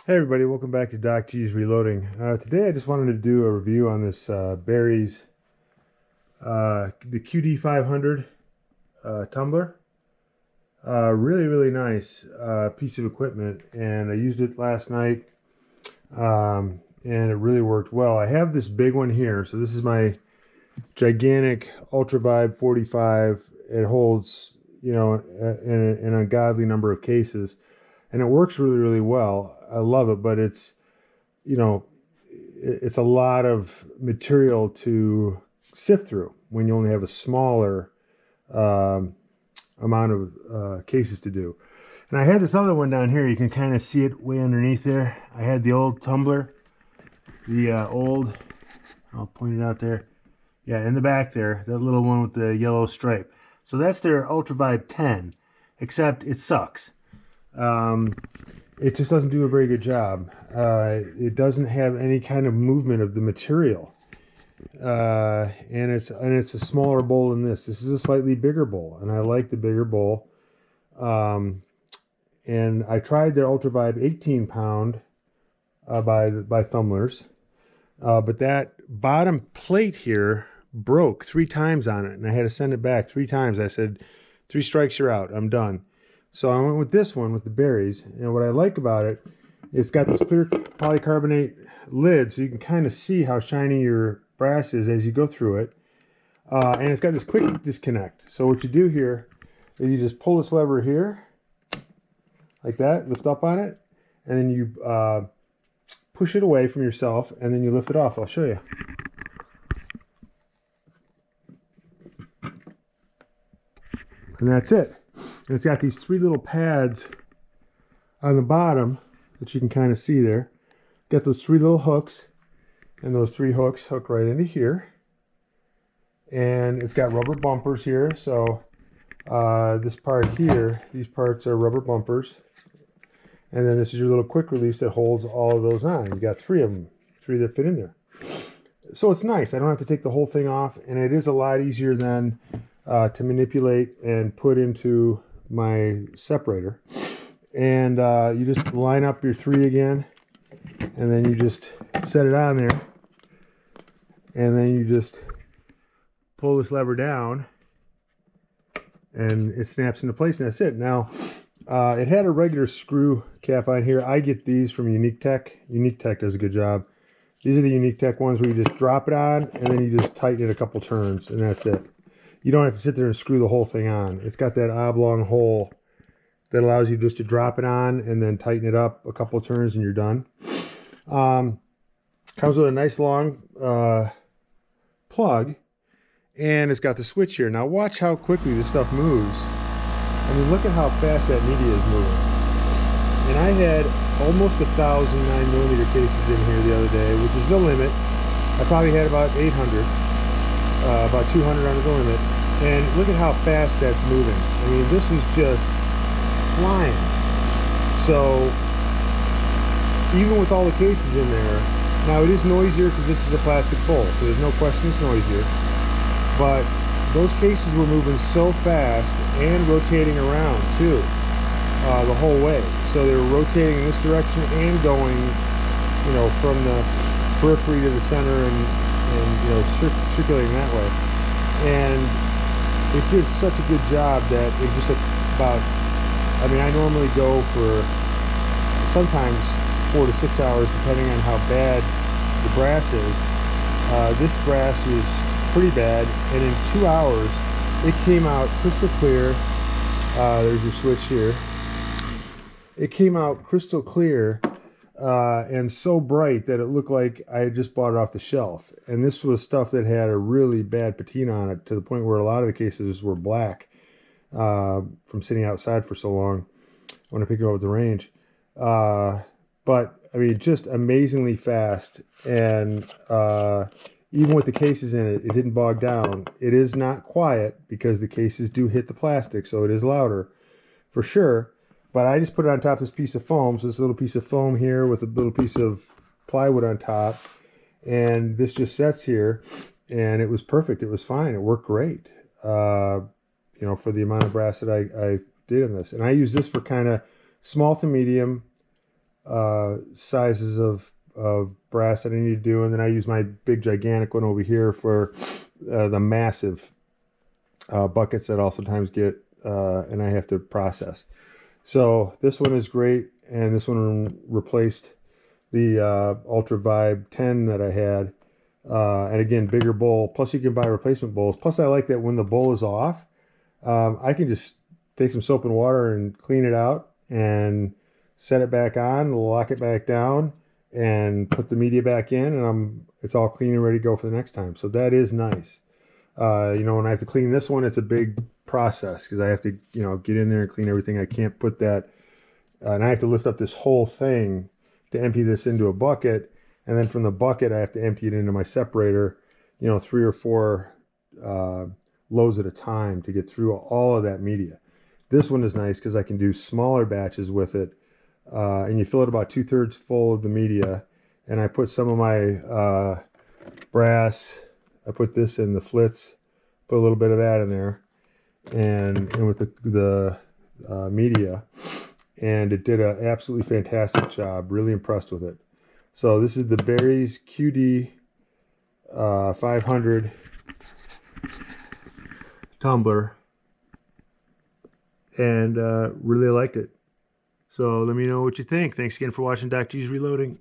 Hey everybody, welcome back to Doc G's Reloading. Today I just wanted to do a review on this Barry's the QD-500 tumbler. Really nice piece of equipment, and I used it last night, and it really worked well. I have this big one here, so this is my gigantic Ultra Vibe 45. It holds, an ungodly number of cases, and it works really well. I love it, but it's it's a lot of material to sift through when you only have a smaller amount of cases to do. And I had this other one down here. You can kind of see it way underneath there. I had the old Tumbler, I'll point it out there. Yeah, in the back there, that little one with the yellow stripe. So that's their Ultra Vibe 10, except it sucks. It just doesn't do a very good job. It doesn't have any kind of movement of the material, and it's a smaller bowl than this. This is a slightly bigger bowl, and I like the bigger bowl. And I tried their Ultra Vibe 18 pound by Thumlers, but that bottom plate here broke 3 times on it, and I had to send it back 3 times. I said, 3 strikes, you're out. I'm done. So I went with this one with the berries, and what I like about it, it's got this clear polycarbonate lid, so you can kind of see how shiny your brass is as you go through it. And it's got this quick disconnect. So what you do here is you just pull this lever here, like that, lift up on it, and then you push it away from yourself, and then you lift it off. I'll show you. And that's it. And it's got these 3 little pads on the bottom that you can kind of see there. Got those 3 little hooks, and those 3 hooks hook right into here. And it's got rubber bumpers here, so this part here, these parts are rubber bumpers. And then this is your little quick release that holds all of those on. You got 3 of them, 3 that fit in there. So it's nice. I don't have to take the whole thing off, and it is a lot easier than to manipulate and put into my separator. And you just line up your 3 again, and then you just set it on there, and then you just pull this lever down, and it snaps into place, and that's it. Now it had a regular screw cap on here. I get these from Unique Tech. Unique Tech does a good job. These are the Unique Tech ones where you just drop it on, and then you just tighten it a couple turns, and that's it. You don't have to sit there and screw the whole thing on. It's got that oblong hole that allows you just to drop it on and then tighten it up a couple of turns and you're done. Comes with a nice long plug, and it's got the switch here. Now watch how quickly this stuff moves. I mean, look at how fast that media is moving. And I had almost 1,000 9mm cases in here the other day, which is the limit. I probably had about 800. About 200 under the limit, and look at how fast that's moving. I mean, this is just flying. So even with all the cases in there, now it is noisier because this is a plastic bowl, so there's no question it's noisier, but those cases were moving so fast and rotating around too the whole way. So they were rotating in this direction and going, from the periphery to the center, and circulating that way. And it did such a good job that it just about, I mean, I normally go for sometimes 4 to 6 hours depending on how bad the brass is. This brass was pretty bad, and in 2 hours it came out crystal clear. There's your switch here. It came out crystal clear and so bright that it looked like I had just bought it off the shelf. And this was stuff that had a really bad patina on it, to the point where a lot of the cases were black from sitting outside for so long when I picked it up at the range. But I mean, just amazingly fast, and even with the cases in it, it didn't bog down. It is not quiet because the cases do hit the plastic, so it is louder for sure. But I just put it on top of this piece of foam. So this little piece of foam here with a little piece of plywood on top. And this just sets here. And it was perfect. It was fine. It worked great. For the amount of brass that I did in this. And I use this for kind of small to medium sizes of brass that I need to do, and then I use my big gigantic one over here for the massive buckets that I'll sometimes get and I have to process. So this one is great, and this one replaced the Ultra Vibe 10 that I had. And again, bigger bowl. Plus, you can buy replacement bowls. Plus, I like that when the bowl is off, I can just take some soap and water and clean it out and set it back on, lock it back down, and put the media back in, and it's all clean and ready to go for the next time. So that is nice. You know, when I have to clean this one, it's a big process because I have to, you know, get in there and clean everything. I can't put that, and I have to lift up this whole thing to empty this into a bucket, and then from the bucket I have to empty it into my separator, you know, 3 or 4 loads at a time to get through all of that media. This one is nice because I can do smaller batches with it, and you fill it about 2/3 full of the media, and I put some of my brass, I put this in the flits, put a little bit of that in there, and with the media, and it did an absolutely fantastic job. Really impressed with it. So this is the Berry's QD-500 tumbler, and really liked it. So let me know what you think. Thanks again for watching Doc G's Reloading.